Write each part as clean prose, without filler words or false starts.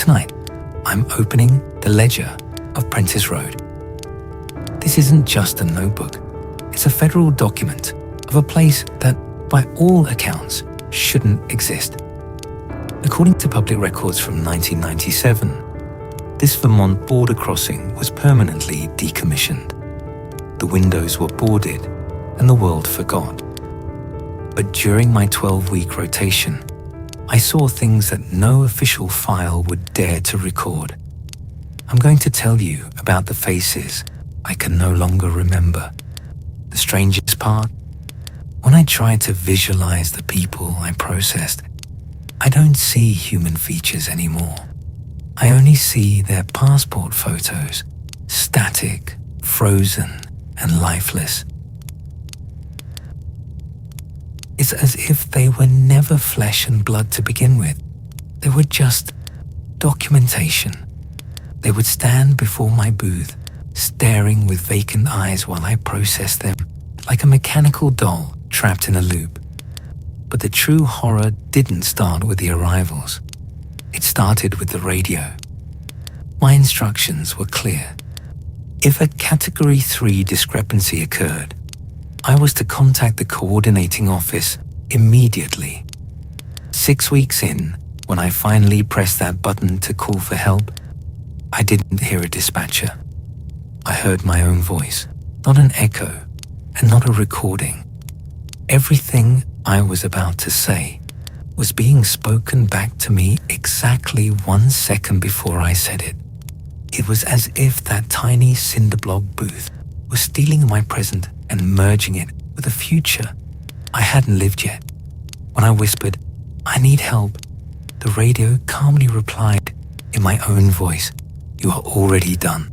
Tonight, I'm opening the ledger of Prentice Road. This isn't just a notebook. It's a federal document of a place that, by all accounts, shouldn't exist. According to public records from 1997, this Vermont border crossing was permanently decommissioned. The windows were boarded and the world forgot. But during my 12-week rotation, I saw things that no official file would dare to record. I'm going to tell you about the faces I can no longer remember. The strangest part? When I try to visualize the people I processed, I don't see human features anymore. I only see their passport photos, static, frozen, and lifeless. It's as if they were never flesh and blood to begin with. They were just documentation. They would stand before my booth, staring with vacant eyes while I processed them, like a mechanical doll trapped in a loop. But the true horror didn't start with the arrivals. It started with the radio. My instructions were clear. If a Category 3 discrepancy occurred, I was to contact the coordinating office immediately. 6 weeks in, when I finally pressed that button to call for help, I didn't hear a dispatcher. I heard my own voice, not an echo, and not a recording. Everything I was about to say was being spoken back to me exactly 1 second before I said it. It was as if that tiny cinder block booth was stealing my present and merging it with a future I hadn't lived yet. When I whispered, "I need help," the radio calmly replied in my own voice, "You are already done."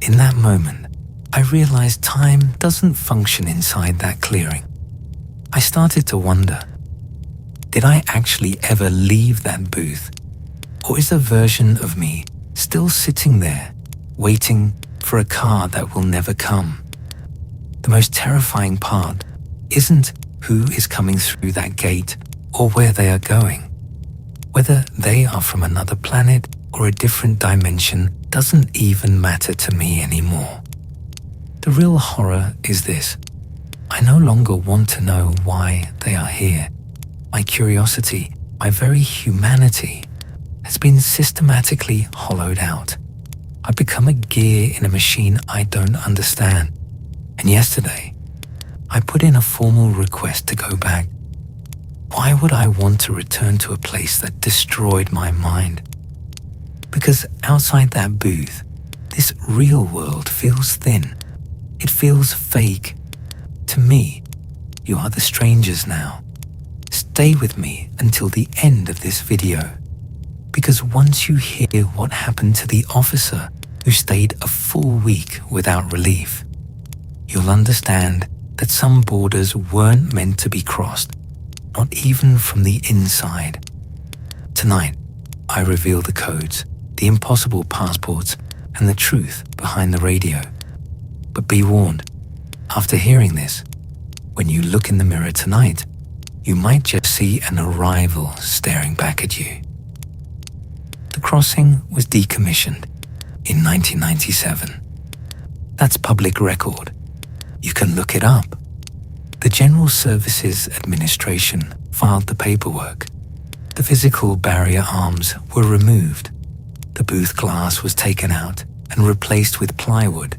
In that moment, I realized time doesn't function inside that clearing. I started to wonder, did I actually ever leave that booth? Or is a version of me still sitting there, waiting for a car that will never come? The most terrifying part isn't who is coming through that gate or where they are going. Whether they are from another planet or a different dimension doesn't even matter to me anymore. The real horror is this. I no longer want to know why they are here. My curiosity, my very humanity, has been systematically hollowed out. I've become a gear in a machine I don't understand. And yesterday, I put in a formal request to go back. Why would I want to return to a place that destroyed my mind? Because outside that booth, this real world feels thin. It feels fake. To me, you are the strangers now. Stay with me until the end of this video. Because once you hear what happened to the officer who stayed a full week without relief, you'll understand that some borders weren't meant to be crossed, not even from the inside. Tonight, I reveal the codes, the impossible passports, and the truth behind the radio. But be warned, after hearing this, when you look in the mirror tonight, you might just see an arrival staring back at you. The crossing was decommissioned in 1997. That's public record. You can look it up. The General Services Administration filed the paperwork. The physical barrier arms were removed. The booth glass was taken out and replaced with plywood.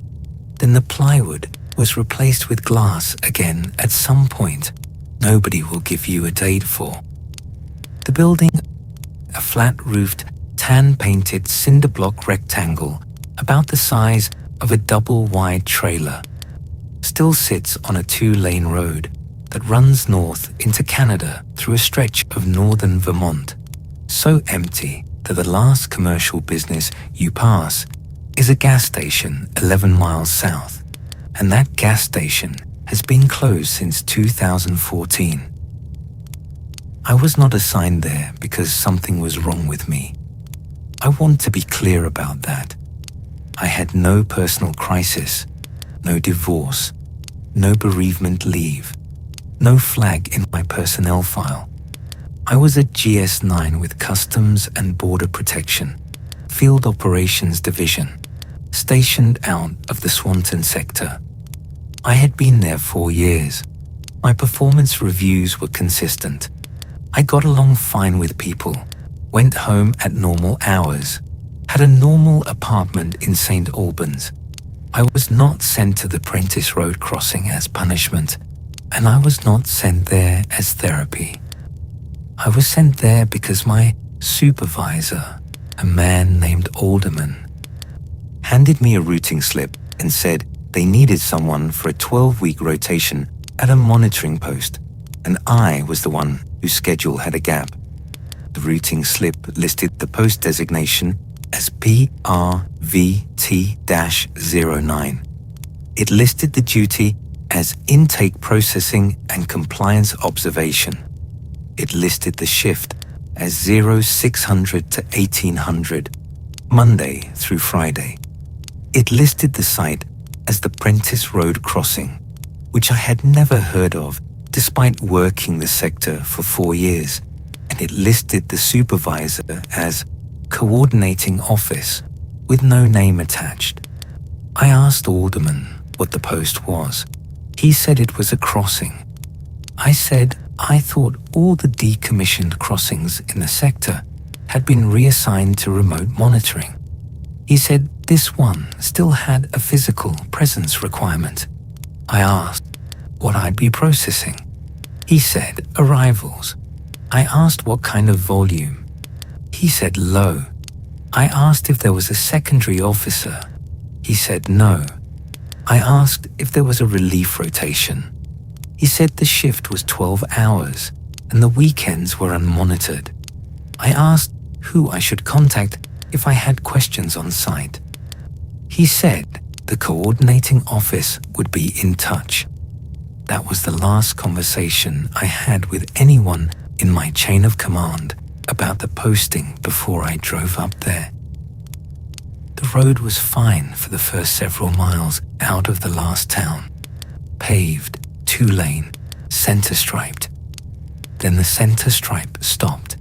Then the plywood was replaced with glass again at some point nobody will give you a date for. The building, a flat-roofed, tan-painted cinder block rectangle about the size of a double-wide trailer, still sits on a 2-lane road that runs north into Canada through a stretch of northern Vermont, so empty that the last commercial business you pass is a gas station 11 miles south, and that gas station has been closed since 2014. I was not assigned there because something was wrong with me. I want to be clear about that. I had no personal crisis, no divorce, no bereavement leave, no flag in my personnel file. I was at GS9 with Customs and Border Protection, Field Operations Division, stationed out of the Swanton sector. I had been there 4 years. My performance reviews were consistent. I got along fine with people, went home at normal hours, had a normal apartment in St. Albans. I was not sent to the Prentice Road crossing as punishment, and I was not sent there as therapy. I was sent there because my supervisor, a man named Alderman, handed me a routing slip and said they needed someone for a 12-week rotation at a monitoring post, and I was the one whose schedule had a gap. The routing slip listed the post designation as PRVT-09. It listed the duty as intake processing and compliance observation. It listed the shift as 0600 to 1800, Monday through Friday. It listed the site as the Prentice Road crossing, which I had never heard of despite working the sector for 4 years, and it listed the supervisor as Coordinating Office with no name attached. I asked Alderman what the post was. He said it was a crossing. I said I thought all the decommissioned crossings in the sector had been reassigned to remote monitoring. He said this one still had a physical presence requirement. I asked what I'd be processing. He said arrivals. I asked what kind of volume. He said low. I asked if there was a secondary officer. He said no. I asked if there was a relief rotation. He said the shift was 12 hours and the weekends were unmonitored. I asked who I should contact if I had questions on site. He said the coordinating office would be in touch. That was the last conversation I had with anyone in my chain of command about the posting before I drove up there. The road was fine for the first several miles out of the last town. Paved, 2-lane, center striped. Then the center stripe stopped.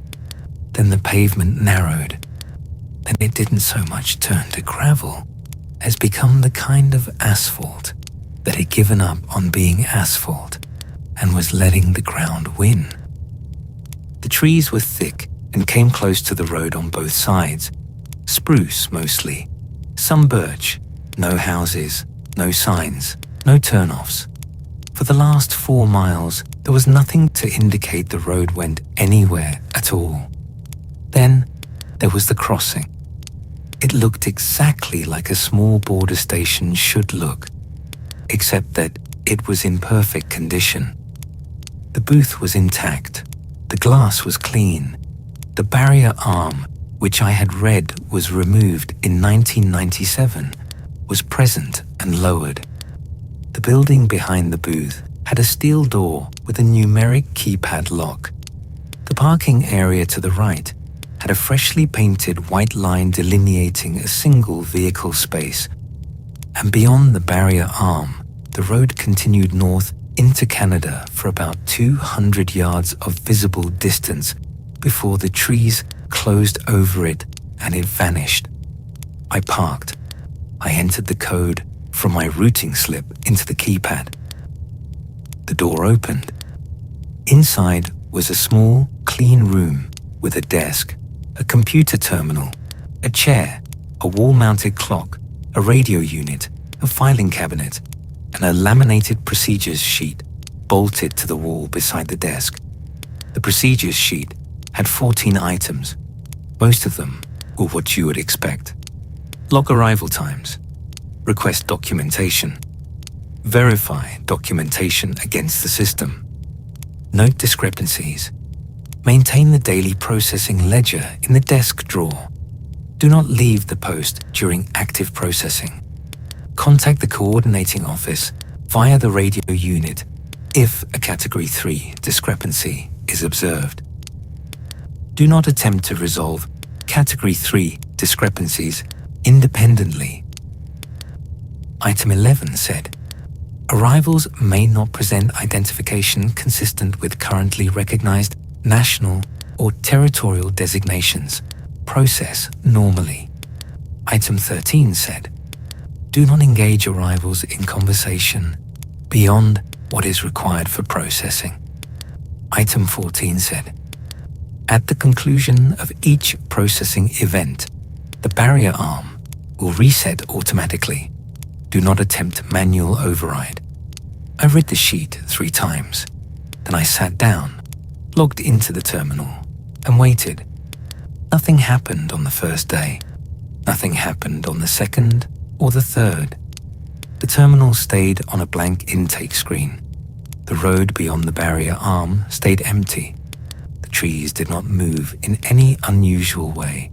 Then the pavement narrowed. Then it didn't so much turn to gravel as become the kind of asphalt that had given up on being asphalt and was letting the ground win. The trees were thick and came close to the road on both sides. Spruce mostly, some birch, no houses, no signs, no turnoffs. For the last 4 miles, there was nothing to indicate the road went anywhere at all. Then there was the crossing. It looked exactly like a small border station should look, except that it was in perfect condition. The booth was intact. The glass was clean. The barrier arm, which I had read was removed in 1997, was present and lowered. The building behind the booth had a steel door with a numeric keypad lock. The parking area to the right had a freshly painted white line delineating a single vehicle space. And beyond the barrier arm, the road continued north into Canada for about 200 yards of visible distance before the trees closed over it and it vanished. I parked. I entered the code from my routing slip into the keypad. The door opened. Inside was a small, clean room with a desk, a computer terminal, a chair, a wall-mounted clock, a radio unit, a filing cabinet, and a laminated procedures sheet bolted to the wall beside the desk. The procedures sheet had 14 items. Most of them were what you would expect. Log arrival times, request documentation, verify documentation against the system, note discrepancies, maintain the daily processing ledger in the desk drawer, do not leave the post during active processing, contact the coordinating office via the radio unit if a Category 3 discrepancy is observed. Do not attempt to resolve Category 3 discrepancies independently. Item 11 said, arrivals may not present identification consistent with currently recognized national or territorial designations process normally. Item 13 said, do not engage arrivals in conversation beyond what is required for processing. Item 14 said, at the conclusion of each processing event, the barrier arm will reset automatically. Do not attempt manual override. I read the sheet 3 times. Then I sat down, logged into the terminal, and waited. Nothing happened on the first day. Nothing happened on the second or the third. The terminal stayed on a blank intake screen. The road beyond the barrier arm stayed empty. The trees did not move in any unusual way.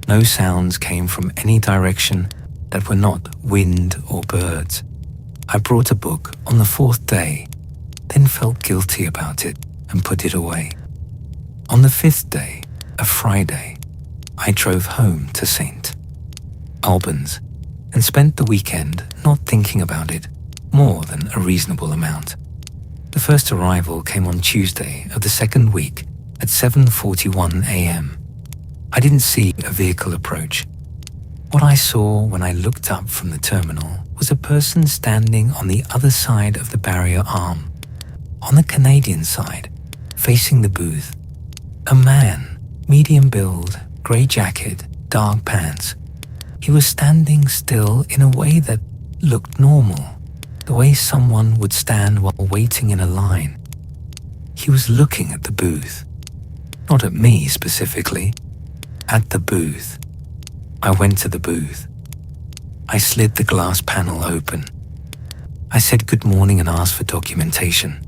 No sounds came from any direction that were not wind or birds. I brought a book on the 4th day, then felt guilty about it and put it away. On the 5th day, a Friday, I drove home to St. Albans and spent the weekend not thinking about it more than a reasonable amount. The first arrival came on Tuesday of the 2nd week at 7:41 a.m. I didn't see a vehicle approach. What I saw when I looked up from the terminal was a person standing on the other side of the barrier arm, on the Canadian side, facing the booth. A man, medium build, grey jacket, dark pants. He was standing still in a way that looked normal, the way someone would stand while waiting in a line. He was looking at the booth. Not at me specifically, at the booth. I went to the booth. I slid the glass panel open. I said good morning and asked for documentation.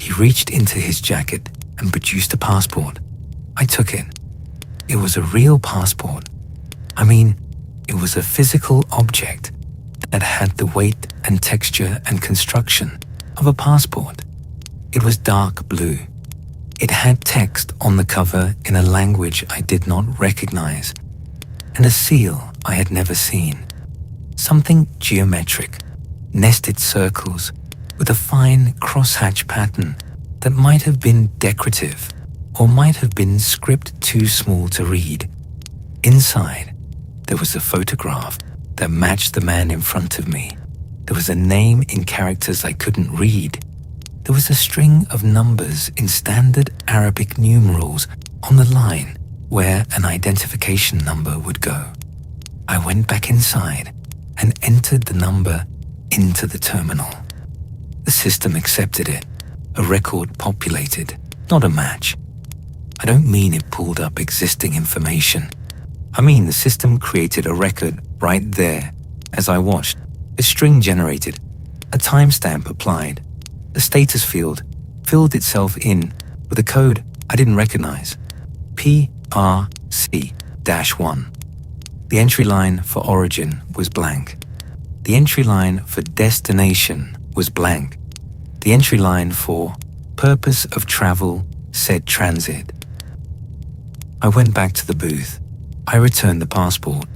He reached into his jacket and produced a passport. I took it. It was a real passport. I mean, it was a physical object that had the weight and texture and construction of a passport. It was dark blue. It had text on the cover in a language I did not recognize, and a seal I had never seen. Something geometric, nested circles with a fine crosshatch pattern that might have been decorative or might have been script too small to read. Inside, there was a photograph that matched the man in front of me. There was a name in characters I couldn't read. There was a string of numbers in standard Arabic numerals on the line where an identification number would go. I went back inside and entered the number into the terminal. The system accepted it. A record populated, not a match. I don't mean it pulled up existing information. I mean the system created a record right there as I watched. A string generated, a timestamp applied. The status field filled itself in with a code I didn't recognize. PRC-1. The entry line for origin was blank. The entry line for destination was blank. The entry line for purpose of travel said transit. I went back to the booth. I returned the passport.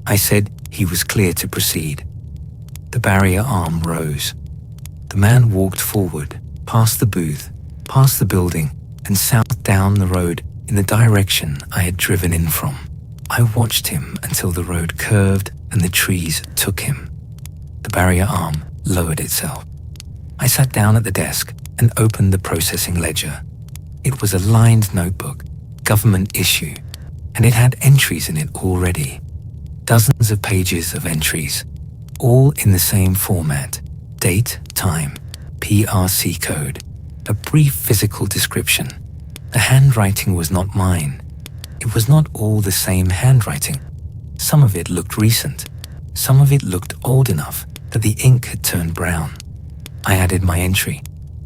I said he was clear to proceed. The barrier arm rose. The man walked forward, past the booth, past the building, and south down the road in the direction I had driven in from. I watched him until the road curved and the trees took him. The barrier arm lowered itself. I sat down at the desk and opened the processing ledger. It was a lined notebook, government issue, and it had entries in it already. Dozens of pages of entries, all in the same format. Date, time, PRC code, a brief physical description. The handwriting was not mine. It was not all the same handwriting. Some of it looked recent. Some of it looked old enough that the ink had turned brown. I added my entry.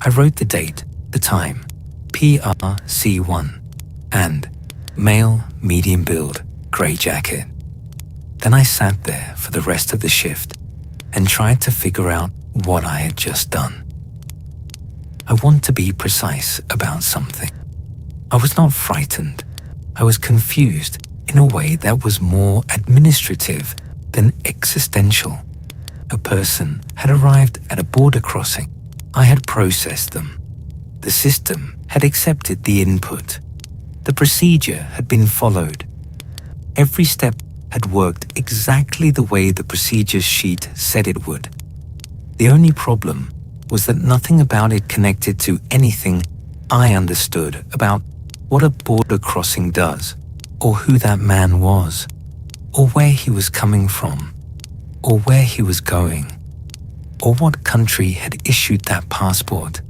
I wrote the date, the time, PRC1, and male, medium build, grey jacket. Then I sat there for the rest of the shift and tried to figure out what I had just done. I want to be precise about something. I was not frightened. I was confused in a way that was more administrative than existential. A person had arrived at a border crossing. I had processed them. The system had accepted the input. The procedure had been followed. Every step had worked exactly the way the procedure sheet said it would. The only problem was that nothing about it connected to anything I understood about what a border crossing does, or who that man was, or where he was coming from, or where he was going, or what country had issued that passport,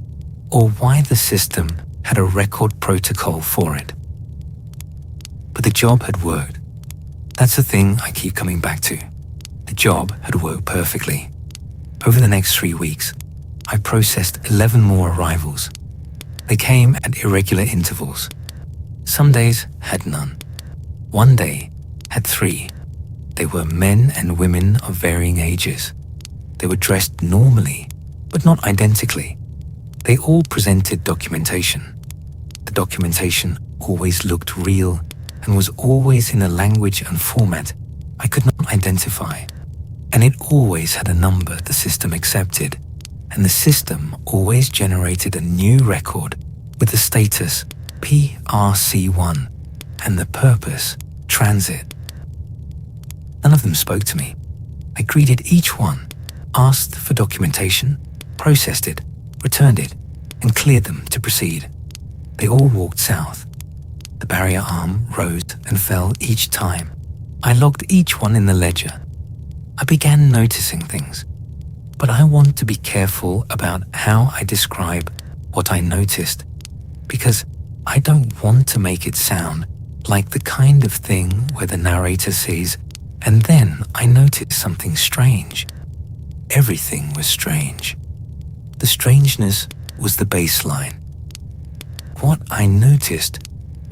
or why the system had a record protocol for it. But the job had worked. That's the thing I keep coming back to. The job had worked perfectly. Over the next 3 weeks, I processed 11 more arrivals. They came at irregular intervals. Some days had none. One day had 3. They were men and women of varying ages. They were dressed normally, but not identically. They all presented documentation. The documentation always looked real and was always in a language and format I could not identify. And it always had a number the system accepted, and the system always generated a new record with the status PRC1 and the purpose transit. None of them spoke to me. I greeted each one, asked for documentation, processed it, returned it, and cleared them to proceed. They all walked south. The barrier arm rose and fell each time. I logged each one in the ledger. I began noticing things, but I want to be careful about how I describe what I noticed, because I don't want to make it sound like the kind of thing where the narrator says, and then I noticed something strange. Everything was strange. The strangeness was the baseline. What I noticed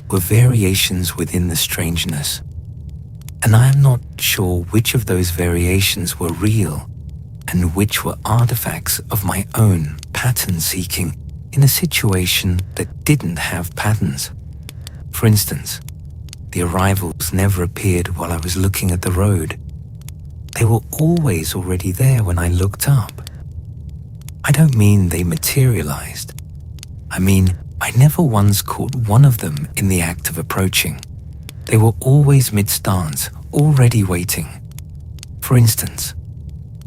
were variations within the strangeness, and I am not sure which of those variations were real and which were artifacts of my own pattern seeking in a situation that didn't have patterns. For instance, the arrivals never appeared while I was looking at the road. They were always already there when I looked up. I don't mean they materialized. I mean, I never once caught one of them in the act of approaching. They were always mid-stance, already waiting. For instance,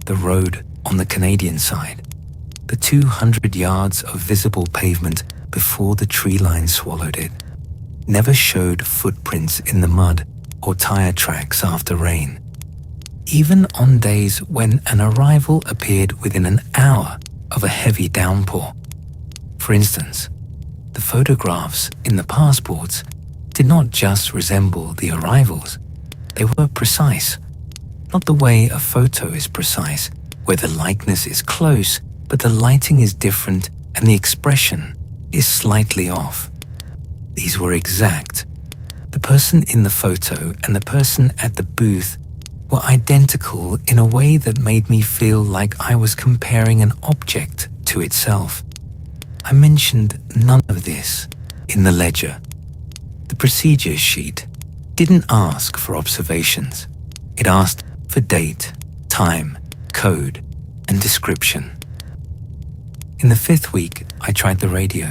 the road on the Canadian side, the 200 yards of visible pavement before the tree line swallowed it, never showed footprints in the mud or tire tracks after rain. Even on days when an arrival appeared within an hour of a heavy downpour. For instance, the photographs in the passports did not just resemble the arrivals. They were precise. Not the way a photo is precise, where the likeness is close, but the lighting is different and the expression is slightly off. These were exact. The person in the photo and the person at the booth were identical in a way that made me feel like I was comparing an object to itself. I mentioned none of this in the ledger. The procedure sheet didn't ask for observations. It asked for date, time, code, and description. In the 5th week, I tried the radio.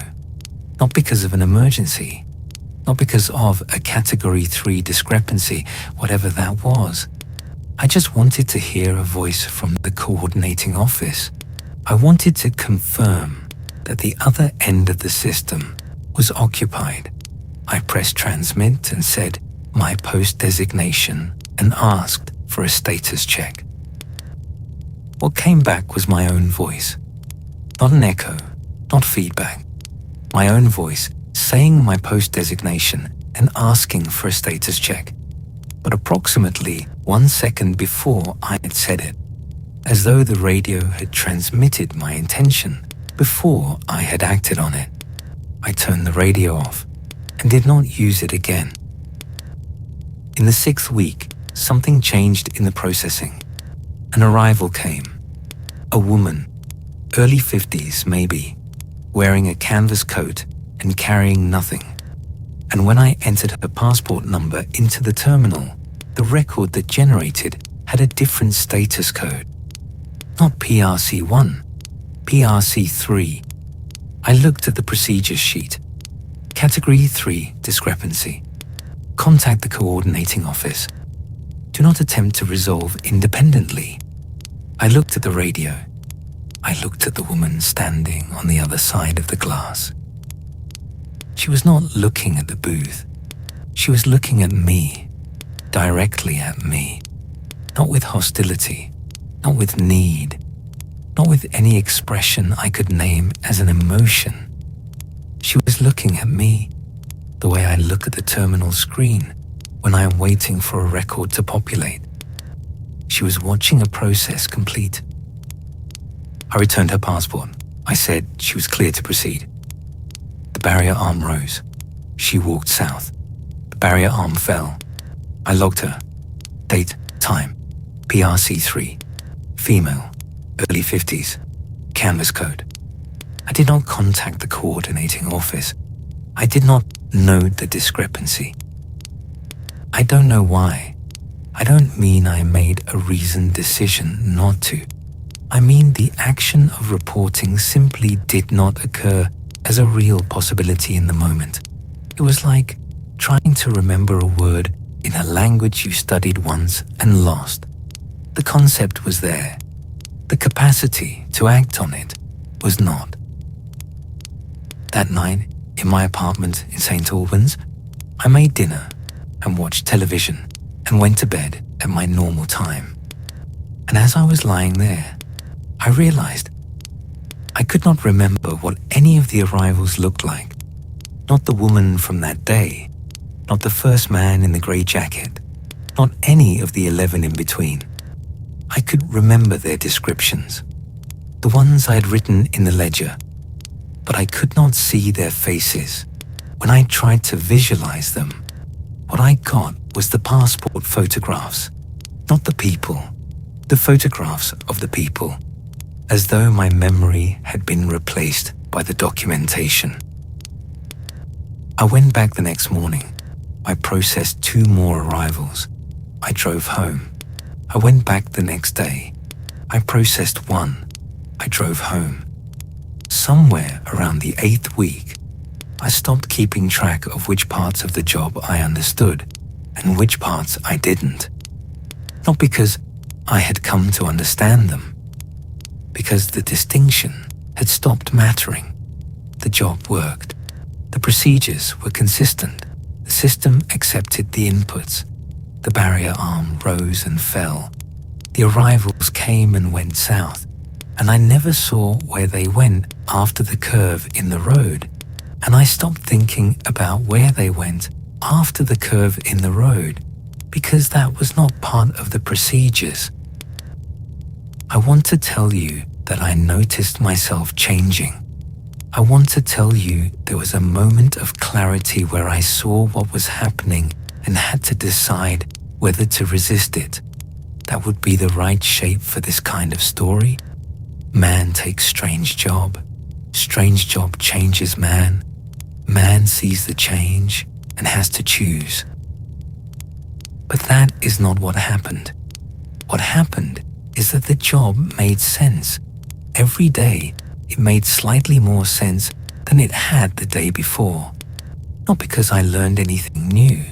Not because of an emergency, not because of a Category 3 discrepancy, whatever that was. I just wanted to hear a voice from the coordinating office. I wanted to confirm that the other end of the system was occupied. I pressed transmit and said my post designation and asked for a status check. What came back was my own voice. Not an echo, not feedback. My own voice saying my post designation and asking for a status check. But approximately 1 second before I had said it, as though the radio had transmitted my intention before I had acted on it. I turned the radio off and did not use it again. In the 6th week, something changed in the processing. An arrival came. A woman, early 50s maybe, wearing a canvas coat and carrying nothing. And when I entered her passport number into the terminal, the record that generated had a different status code. Not PRC1, PRC3. I looked at the procedure sheet. Category 3 discrepancy. Contact the coordinating office. Do not attempt to resolve independently. I looked at the radio. I looked at the woman standing on the other side of the glass. She was not looking at the booth. She was looking at me, directly at me, not with hostility, not with need, not with any expression I could name as an emotion. She was looking at me the way I look at the terminal screen when I am waiting for a record to populate. She was watching a process complete. I returned her passport. I said she was clear to proceed. The barrier arm rose. She walked south. The barrier arm fell. I logged her. Date, time, PRC3, female, early 50s, canvas code. I did not contact the coordinating office. I did not note the discrepancy. I don't know why. I don't mean I made a reasoned decision not to. I mean the action of reporting simply did not occur as a real possibility in the moment. It was like trying to remember a word in a language you studied once and lost. The concept was there. The capacity to act on it was not. That night, in my apartment in St. Albans, I made dinner and watched television and went to bed at my normal time. And as I was lying there, I realized I could not remember what any of the arrivals looked like. Not the woman from that day, not the first man in the grey jacket, not any of the 11 in between. I could remember their descriptions, the ones I had written in the ledger, but I could not see their faces. When I tried to visualize them, what I got was the passport photographs, not the people, the photographs of the people, as though my memory had been replaced by the documentation. I went back the next morning. I processed 2 more arrivals. I drove home. I went back the next day. I processed 1. I drove home. Somewhere around the 8th week, I stopped keeping track of which parts of the job I understood and which parts I didn't. Not because I had come to understand them, because the distinction had stopped mattering. The job worked. The procedures were consistent. The system accepted the inputs. The barrier arm rose and fell. The arrivals came and went south, and I never saw where they went after the curve in the road, and I stopped thinking about where they went after the curve in the road, because that was not part of the procedures. I want to tell you that I noticed myself changing. I want to tell you there was a moment of clarity where I saw what was happening and had to decide whether to resist it. That would be the right shape for this kind of story. Man takes strange job. Strange job changes man. Man sees the change and has to choose. But that is not what happened. What happened is that the job made sense. Every day, it made slightly more sense than it had the day before. Not because I learned anything new,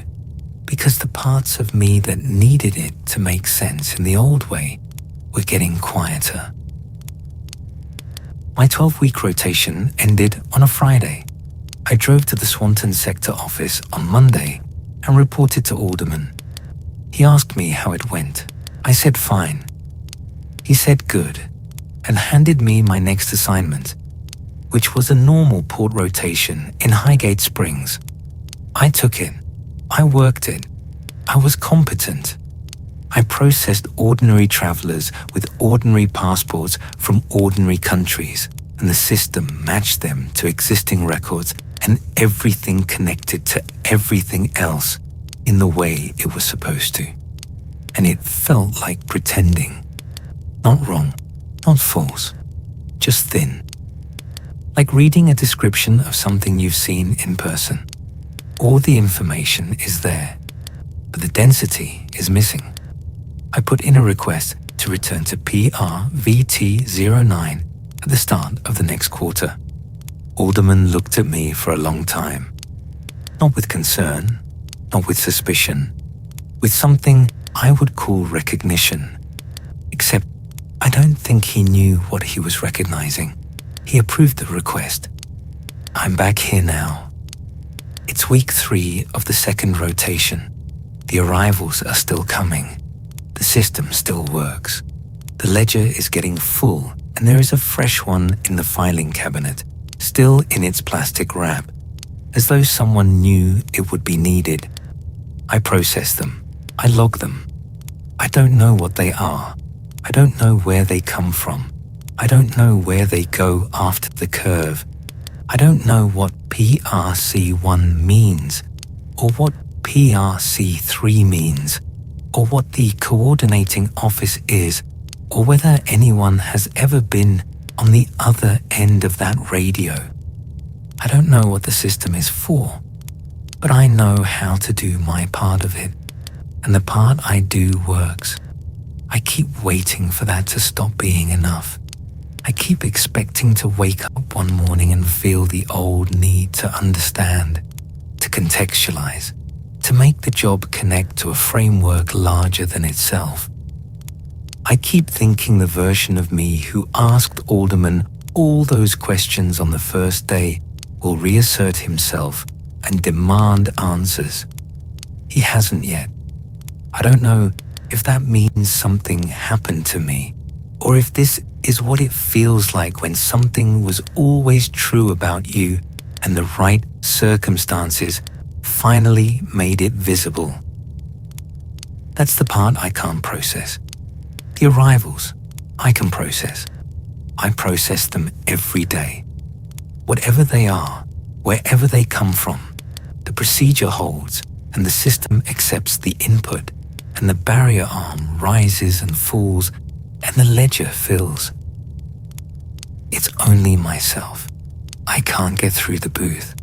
because the parts of me that needed it to make sense in the old way were getting quieter. My 12-week rotation ended on a Friday. I drove to the Swanton sector office on Monday and reported to Alderman. He asked me how it went. I said fine. He said good, and handed me my next assignment, which was a normal port rotation in Highgate Springs. I took it. I worked it. I was competent. I processed ordinary travelers with ordinary passports from ordinary countries, and the system matched them to existing records and everything connected to everything else in the way it was supposed to. And it felt like pretending. Not wrong, not false, just thin. Like reading a description of something you've seen in person. All the information is there, but the density is missing. I put in a request to return to PRVT09 at the start of the next quarter. Alderman looked at me for a long time. Not with concern, not with suspicion, with something I would call recognition. Except I don't think he knew what he was recognizing. He approved the request. I'm back here now. It's week 3 of the second rotation. The arrivals are still coming. The system still works. The ledger is getting full, and there is a fresh one in the filing cabinet, still in its plastic wrap, as though someone knew it would be needed. I process them. I log them. I don't know what they are. I don't know where they come from. I don't know where they go after the curve. I don't know what PRC1 means, or what PRC3 means, or what the coordinating office is, or whether anyone has ever been on the other end of that radio. I don't know what the system is for, but I know how to do my part of it, and the part I do works. I keep waiting for that to stop being enough. I keep expecting to wake up one morning and feel the old need to understand, to contextualize, to make the job connect to a framework larger than itself. I keep thinking the version of me who asked Alderman all those questions on the first day will reassert himself and demand answers. He hasn't yet. I don't know if that means something happened to me, or if this is what it feels like when something was always true about you and the right circumstances finally made it visible. That's the part I can't process. The arrivals, I can process. I process them every day. Whatever they are, wherever they come from, the procedure holds and the system accepts the input, and the barrier arm rises and falls, and the ledger fills. It's only myself. I can't get through the booth.